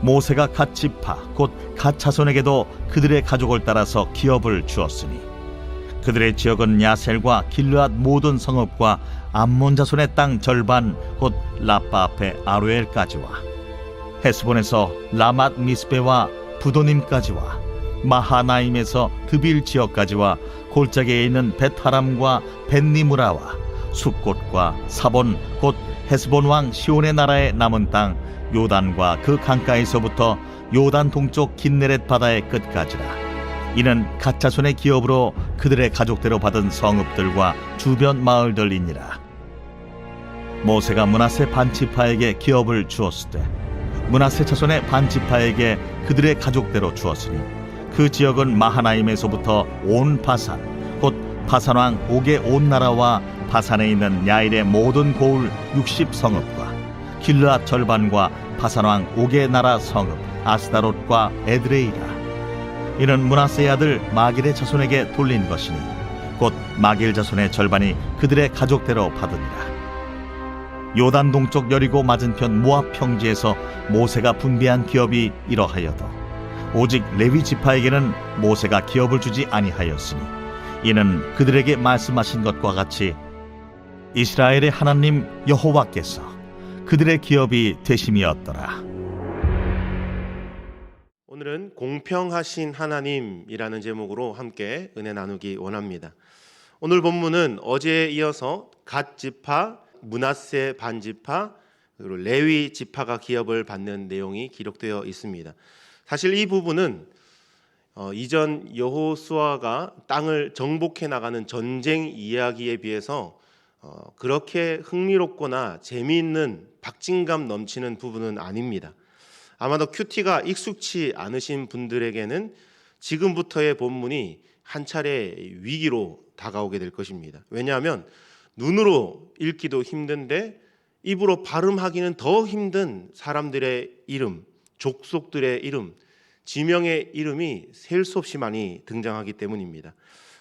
모세가 갓 지파 곧 갓 자손에게도 그들의 가족을 따라서 기업을 주었으니 그들의 지역은 야셀과 길르앗 모든 성읍과 암몬 자손의 땅 절반 곧 라빠 앞에 아로엘까지와 헤스본에서 라맛 미스베와 부도님까지와 마하나임에서 드빌 지역까지와 골짜기에 있는 벳하람과 벳니무라와 숲곳과 사본 곧 헤스본 왕 시온의 나라의 남은 땅 요단과 그 강가에서부터 요단 동쪽 긴네렛 바다의 끝까지라. 이는 갓 자손의 기업으로 그들의 가족대로 받은 성읍들과 주변 마을들이니라. 모세가 므낫세 반지파에게 기업을 주었을 때 므낫세 자손의 반지파에게 그들의 가족대로 주었으니 그 지역은 마하나임에서부터 온 바산 곧 바산 왕 옥의 온 나라와 바산에 있는 야일의 모든 고을 60성읍과 길르앗 절반과 바산 왕 옥의 나라 성읍 아스다롯과 에드레이라. 이는 므낫세의 아들 마길의 자손에게 돌린 것이니 곧 마길 자손의 절반이 그들의 가족대로 받으니라. 요단 동쪽 여리고 맞은편 모압 평지에서 모세가 분배한 기업이 이러하여도 오직 레위 지파에게는 모세가 기업을 주지 아니하였으니 이는 그들에게 말씀하신 것과 같이 이스라엘의 하나님 여호와께서 그들의 기업이 되심이었더라. 오늘은 공평하신 하나님이라는 제목으로 함께 은혜 나누기 원합니다. 오늘 본문은 어제에 이어서 갓 지파, 므낫세 반지파, 그리고 레위 지파가 기업을 받는 내용이 기록되어 있습니다. 사실 이 부분은 이전 여호수아가 땅을 정복해 나가는 전쟁 이야기에 비해서 그렇게 흥미롭거나 재미있는 박진감 넘치는 부분은 아닙니다. 아마도 큐티가 익숙치 않으신 분들에게는 지금부터의 본문이 한 차례 위기로 다가오게 될 것입니다. 왜냐하면 눈으로 읽기도 힘든데 입으로 발음하기는 더 힘든 사람들의 이름, 족속들의 이름, 지명의 이름이 셀 수 없이 많이 등장하기 때문입니다.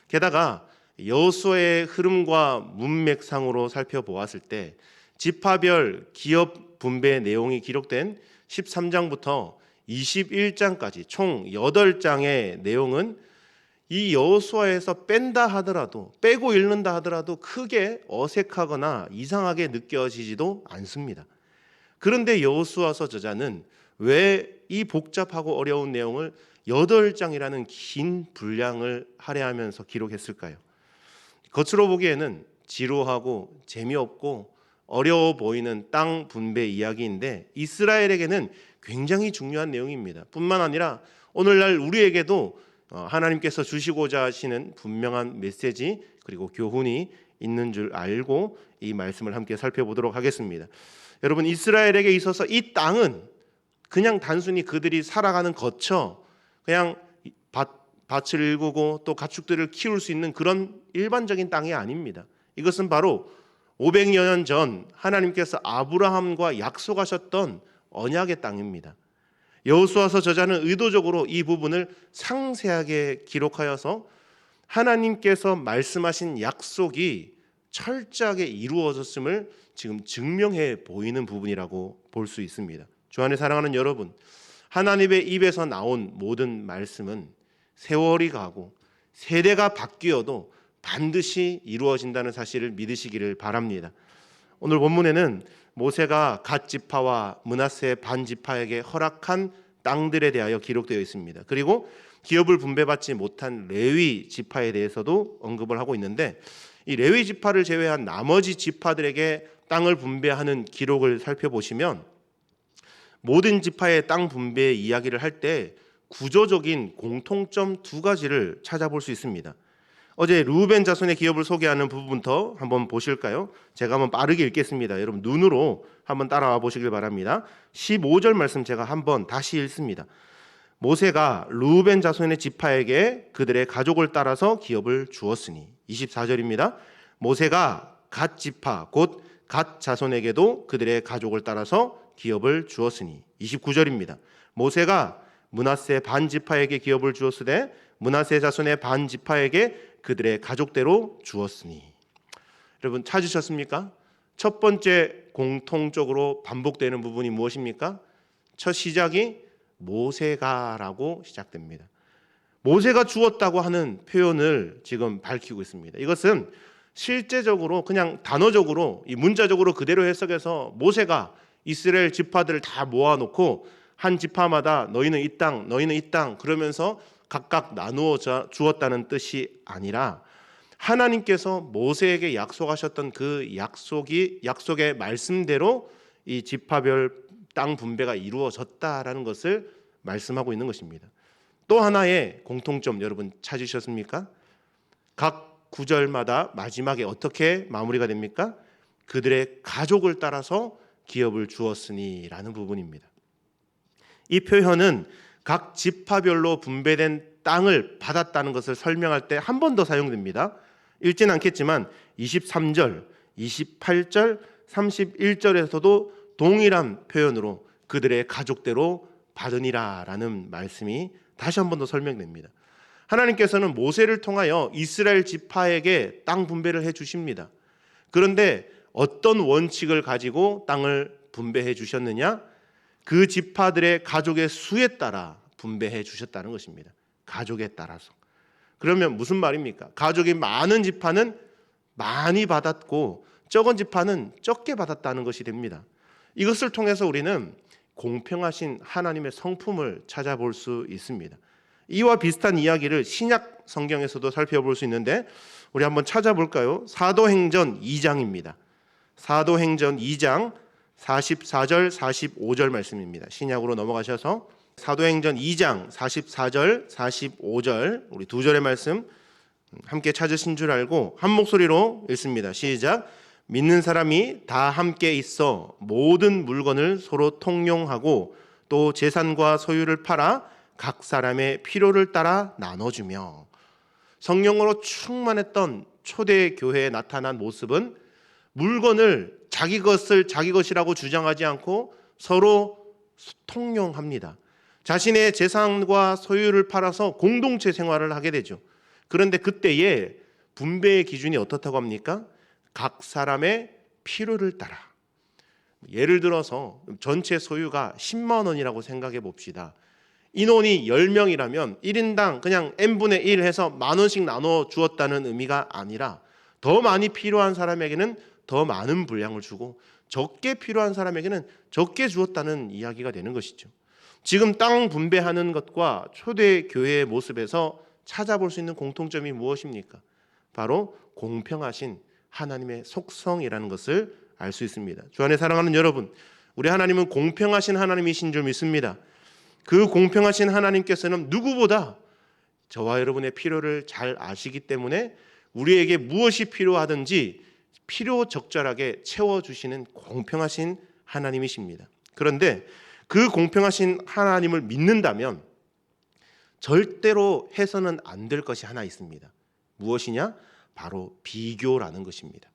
게다가 여호수아의 흐름과 문맥상으로 살펴보았을 때 지파별 기업 분배 내용이 기록된 13장부터 21장까지 총 8장의 내용은 이 여호수아에서 뺀다 하더라도 빼고 읽는다 하더라도 크게 어색하거나 이상하게 느껴지지도 않습니다. 그런데 여호수아서 저자는 왜 이 복잡하고 어려운 내용을 8장이라는 긴 분량을 할애하면서 기록했을까요? 겉으로 보기에는 지루하고 재미없고 어려워 보이는 땅 분배 이야기인데 이스라엘에게는 굉장히 중요한 내용입니다. 뿐만 아니라 오늘날 우리에게도 하나님께서 주시고자 하시는 분명한 메시지 그리고 교훈이 있는 줄 알고 이 말씀을 함께 살펴보도록 하겠습니다. 여러분, 이스라엘에게 있어서 이 땅은 그냥 단순히 그들이 살아가는 거처, 그냥 밭을 일구고 또 가축들을 키울 수 있는 그런 일반적인 땅이 아닙니다. 이것은 바로 500여 년 전 하나님께서 아브라함과 약속하셨던 언약의 땅입니다. 여호수아서 저자는 의도적으로 이 부분을 상세하게 기록하여서 하나님께서 말씀하신 약속이 철저하게 이루어졌음을 지금 증명해 보이는 부분이라고 볼 수 있습니다. 주 안에 사랑하는 여러분, 하나님의 입에서 나온 모든 말씀은 세월이 가고 세대가 바뀌어도 반드시 이루어진다는 사실을 믿으시기를 바랍니다. 오늘 본문에는 모세가 갓 지파와 므낫세 반지파에게 허락한 땅들에 대하여 기록되어 있습니다. 그리고 기업을 분배받지 못한 레위 지파에 대해서도 언급을 하고 있는데 이 레위 지파를 제외한 나머지 지파들에게 땅을 분배하는 기록을 살펴보시면 모든 지파의 땅 분배 이야기를 할 때 구조적인 공통점 2가지를 찾아볼 수 있습니다. 어제 르우벤 자손의 기업을 소개하는 부분부터 한번 보실까요? 제가 한번 빠르게 읽겠습니다. 여러분 눈으로 한번 따라와 보시길 바랍니다. 15절 말씀 제가 한번 다시 읽습니다. 모세가 르우벤 자손의 지파에게 그들의 가족을 따라서 기업을 주었으니. 24절입니다. 모세가 갓 지파 곧 갓 자손에게도 그들의 가족을 따라서 기업을 주었으니. 29절입니다. 모세가 므낫세 반지파에게 기업을 주었으되 므낫세 자손의 반지파에게 그들의 가족대로 주었으니. 여러분 찾으셨습니까? 첫 번째 공통적으로 반복되는 부분이 무엇입니까? 첫 시작이 모세가라고 시작됩니다. 모세가 주었다고 하는 표현을 지금 밝히고 있습니다. 이것은 실제적으로 그냥 단어적으로 이 문자적으로 그대로 해석해서 모세가 이스라엘 지파들을 다 모아놓고 한 지파마다 너희는 이 땅, 너희는 이 땅 그러면서 각각 나누어 주었다는 뜻이 아니라 하나님께서 모세에게 약속하셨던 그 약속의 말씀대로 이 지파별 땅 분배가 이루어졌다라는 것을 말씀하고 있는 것입니다. 또 하나의 공통점 여러분 찾으셨습니까? 각 구절마다 마지막에 어떻게 마무리가 됩니까? 그들의 가족을 따라서 기업을 주었으니라는 부분입니다. 이 표현은 각 지파별로 분배된 땅을 받았다는 것을 설명할 때 한 번 더 사용됩니다. 읽지는 않겠지만 23절, 28절, 31절에서도 동일한 표현으로 그들의 가족대로 받으니라라는 말씀이 다시 한 번 더 설명됩니다. 하나님께서는 모세를 통하여 이스라엘 지파에게 땅 분배를 해 주십니다. 그런데 어떤 원칙을 가지고 땅을 분배해 주셨느냐? 그 지파들의 가족의 수에 따라 분배해 주셨다는 것입니다. 가족에 따라서. 그러면 무슨 말입니까? 가족이 많은 지파는 많이 받았고 적은 지파는 적게 받았다는 것이 됩니다. 이것을 통해서 우리는 공평하신 하나님의 성품을 찾아볼 수 있습니다. 이와 비슷한 이야기를 신약 성경에서도 살펴볼 수 있는데 우리 한번 찾아볼까요? 사도행전 2장입니다. 사도행전 2장 44절 45절 말씀입니다. 신약으로 넘어가셔서 사도행전 2장 44절 45절 우리 두 절의 말씀 함께 찾으신 줄 알고 한 목소리로 읽습니다. 시작. 믿는 사람이 다 함께 있어 모든 물건을 서로 통용하고 또 재산과 소유를 팔아 각 사람의 필요를 따라 나눠주며. 성령으로 충만했던 초대 교회에 나타난 모습은 물건을 자기 것이라고 주장하지 않고 서로 통용합니다. 자신의 재산과 소유를 팔아서 공동체 생활을 하게 되죠. 그런데 그때의 분배의 기준이 어떻다고 합니까? 각 사람의 필요를 따라. 예를 들어서 전체 소유가 10만 원이라고 생각해 봅시다. 인원이 10명이라면 1인당 그냥 n분의 1 해서 만 원씩 나눠 주었다는 의미가 아니라 더 많이 필요한 사람에게는 더 많은 분량을 주고 적게 필요한 사람에게는 적게 주었다는 이야기가 되는 것이죠. 지금 땅 분배하는 것과 초대 교회의 모습에서 찾아볼 수 있는 공통점이 무엇입니까? 바로 공평하신 하나님의 속성이라는 것을 알 수 있습니다. 주 안에 사랑하는 여러분, 우리 하나님은 공평하신 하나님이신 줄 믿습니다. 그 공평하신 하나님께서는 누구보다 저와 여러분의 필요를 잘 아시기 때문에 우리에게 무엇이 필요하든지 필요 적절하게 채워주시는 공평하신 하나님이십니다. 그런데 그 공평하신 하나님을 믿는다면 절대로 해서는 안 될 것이 하나 있습니다. 무엇이냐? 바로 비교라는 것입니다.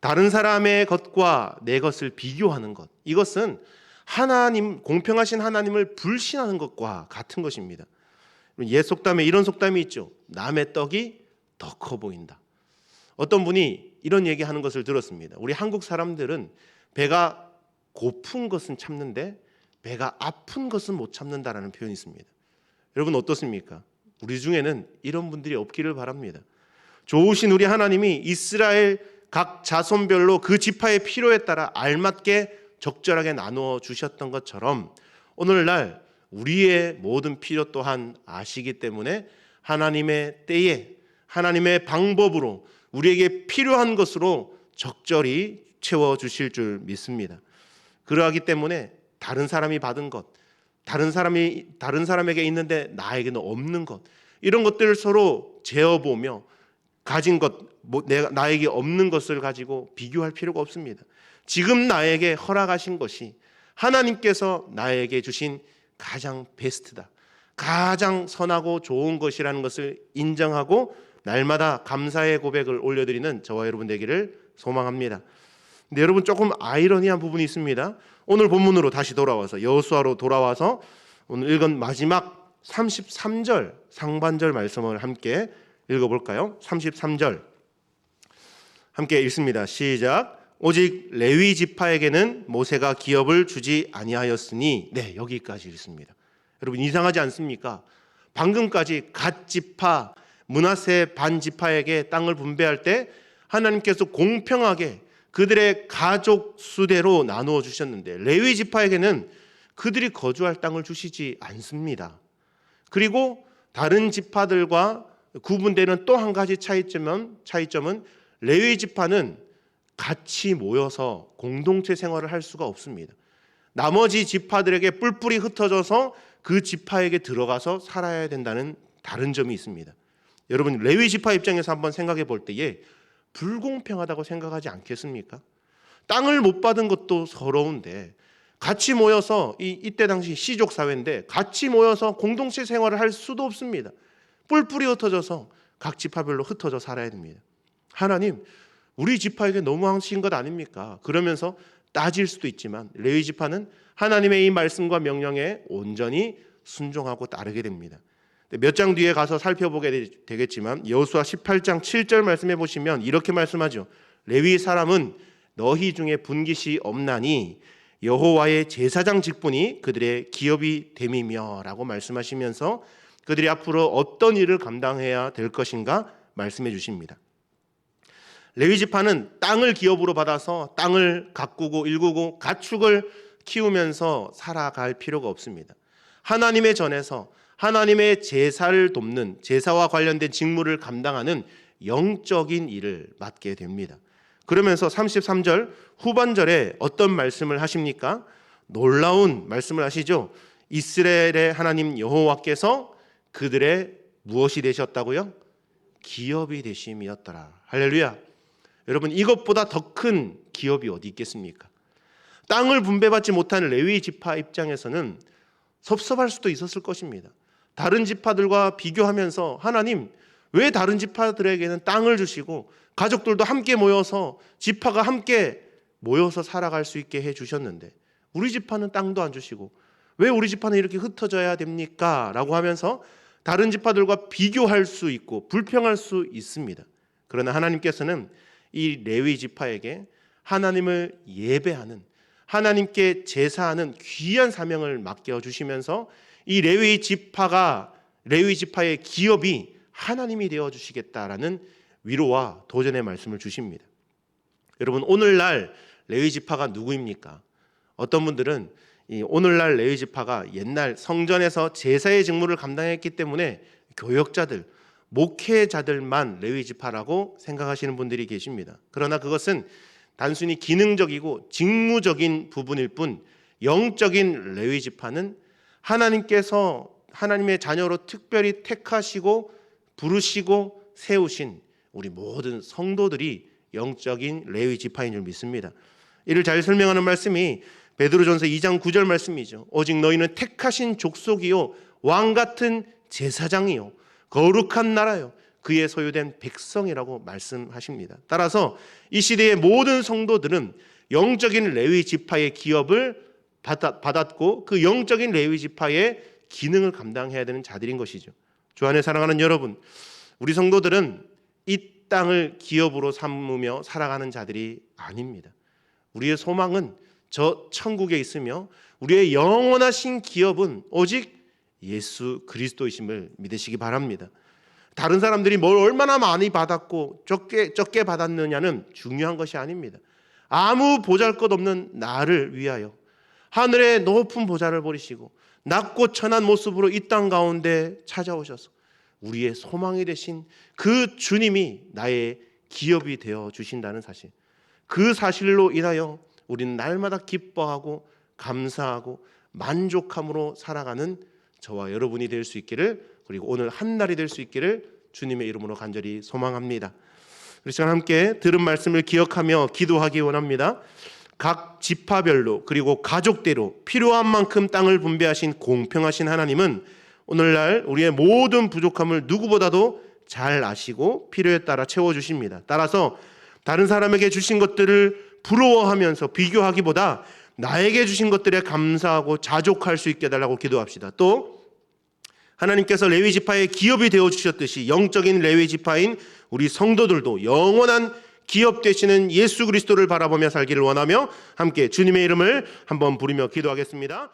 다른 사람의 것과 내 것을 비교하는 것, 이것은 하나님, 공평하신 하나님을 불신하는 것과 같은 것입니다. 옛 속담에 이런 속담이 있죠. 남의 떡이 더 커 보인다. 어떤 분이 이런 얘기하는 것을 들었습니다. 우리 한국 사람들은 배가 고픈 것은 참는데 배가 아픈 것은 못 참는다라는 표현이 있습니다. 여러분 어떻습니까? 우리 중에는 이런 분들이 없기를 바랍니다. 좋으신 우리 하나님이 이스라엘 각 자손별로 그 지파의 필요에 따라 알맞게 적절하게 나누어 주셨던 것처럼 오늘날 우리의 모든 필요 또한 아시기 때문에 하나님의 때에 하나님의 방법으로 우리에게 필요한 것으로 적절히 채워주실 줄 믿습니다. 그러하기 때문에 다른 사람이 받은 것, 다른 사람에게 있는데 나에게는 없는 것, 이런 것들을 서로 재어보며 가진 것, 나에게 없는 것을 가지고 비교할 필요가 없습니다. 지금 나에게 허락하신 것이 하나님께서 나에게 주신 가장 베스트다, 가장 선하고 좋은 것이라는 것을 인정하고 날마다 감사의 고백을 올려드리는 저와 여러분 되기를 소망합니다. 근데 여러분 조금 아이러니한 부분이 있습니다. 오늘 본문으로 다시 돌아와서 여호수아로 돌아와서 오늘 읽은 마지막 33절 상반절 말씀을 함께 읽어볼까요? 33절 함께 읽습니다. 시작. 오직 레위 지파에게는 모세가 기업을 주지 아니하였으니. 네, 여기까지 읽습니다. 여러분 이상하지 않습니까? 방금까지 갓 지파 므낫세 반 지파에게 땅을 분배할 때 하나님께서 공평하게 그들의 가족 수대로 나누어 주셨는데 레위 지파에게는 그들이 거주할 땅을 주시지 않습니다. 그리고 다른 지파들과 구분되는 또 한 가지 차이점은 레위 지파는 같이 모여서 공동체 생활을 할 수가 없습니다. 나머지 지파들에게 뿔뿔이 흩어져서 그 지파에게 들어가서 살아야 된다는 다른 점이 있습니다. 여러분 레위 지파 입장에서 한번 생각해 볼 때에 불공평하다고 생각하지 않겠습니까? 땅을 못 받은 것도 서러운데 같이 모여서 이때 당시 시족 사회인데 같이 모여서 공동체 생활을 할 수도 없습니다. 뿔뿔이 흩어져서 각 지파별로 흩어져 살아야 됩니다. 하나님, 우리 지파에게 너무하신 것 아닙니까? 그러면서 따질 수도 있지만 레위 지파는 하나님의 이 말씀과 명령에 온전히 순종하고 따르게 됩니다. 몇 장 뒤에 가서 살펴보게 되겠지만 여호수아 18장 7절 말씀해 보시면 이렇게 말씀하죠. 레위 사람은 너희 중에 분깃이 없나니 여호와의 제사장 직분이 그들의 기업이 됨이며 라고 말씀하시면서 그들이 앞으로 어떤 일을 감당해야 될 것인가 말씀해 주십니다. 레위 지파는 땅을 기업으로 받아서 땅을 가꾸고 일구고 가축을 키우면서 살아갈 필요가 없습니다. 하나님의 전에서 하나님의 제사를 돕는 제사와 관련된 직무를 감당하는 영적인 일을 맡게 됩니다. 그러면서 33절 후반절에 어떤 말씀을 하십니까? 놀라운 말씀을 하시죠. 이스라엘의 하나님 여호와께서 그들의 무엇이 되셨다고요? 기업이 되심이었더라. 할렐루야. 여러분 이것보다 더 큰 기업이 어디 있겠습니까? 땅을 분배받지 못한 레위 지파 입장에서는 섭섭할 수도 있었을 것입니다. 다른 지파들과 비교하면서 하나님 왜 다른 지파들에게는 땅을 주시고 가족들도 함께 모여서 지파가 함께 모여서 살아갈 수 있게 해주셨는데 우리 지파는 땅도 안 주시고 왜 우리 지파는 이렇게 흩어져야 됩니까? 라고 하면서 다른 지파들과 비교할 수 있고 불평할 수 있습니다. 그러나 하나님께서는 이 레위 지파에게 하나님을 예배하는 하나님께 제사하는 귀한 사명을 맡겨주시면서 이 레위 지파의 기업이 하나님이 되어주시겠다라는 위로와 도전의 말씀을 주십니다. 여러분 오늘날 레위 지파가 누구입니까? 어떤 분들은 오늘날 레위 지파가 옛날 성전에서 제사의 직무를 감당했기 때문에 교역자들, 목회자들만 레위 지파라고 생각하시는 분들이 계십니다. 그러나 그것은 단순히 기능적이고 직무적인 부분일 뿐 영적인 레위 지파는 하나님께서 하나님의 자녀로 특별히 택하시고 부르시고 세우신 우리 모든 성도들이 영적인 레위 지파인 줄 믿습니다. 이를 잘 설명하는 말씀이 베드로전서 2장 9절 말씀이죠. 오직 너희는 택하신 족속이요 왕 같은 제사장이요 거룩한 나라요 그의 소유된 백성이라고 말씀하십니다. 따라서 이 시대의 모든 성도들은 영적인 레위 지파의 기업을 받았고 그 영적인 레위 지파의 기능을 감당해야 되는 자들인 것이죠. 주 안에 사랑하는 여러분, 우리 성도들은 이 땅을 기업으로 삼으며 살아가는 자들이 아닙니다. 우리의 소망은 저 천국에 있으며 우리의 영원하신 기업은 오직 예수 그리스도이심을 믿으시기 바랍니다. 다른 사람들이 뭘 얼마나 많이 받았고 적게 받았느냐는 중요한 것이 아닙니다. 아무 보잘것없는 나를 위하여 하늘의 높은 보좌를 버리시고 낮고 천한 모습으로 이 땅 가운데 찾아오셔서 우리의 소망이 되신 그 주님이 나의 기업이 되어 주신다는 사실, 그 사실로 인하여 우리는 날마다 기뻐하고 감사하고 만족함으로 살아가는 저와 여러분이 될 수 있기를, 그리고 오늘 한 날이 될 수 있기를 주님의 이름으로 간절히 소망합니다. 우리 시간 함께 들은 말씀을 기억하며 기도하기 원합니다. 각 지파별로 그리고 가족대로 필요한 만큼 땅을 분배하신 공평하신 하나님은 오늘날 우리의 모든 부족함을 누구보다도 잘 아시고 필요에 따라 채워주십니다. 따라서 다른 사람에게 주신 것들을 부러워하면서 비교하기보다 나에게 주신 것들에 감사하고 자족할 수 있게 해달라고 기도합시다. 또 하나님께서 레위 지파의 기업이 되어주셨듯이 영적인 레위 지파인 우리 성도들도 영원한 기업 되시는 예수 그리스도를 바라보며 살기를 원하며 함께 주님의 이름을 한번 부르며 기도하겠습니다.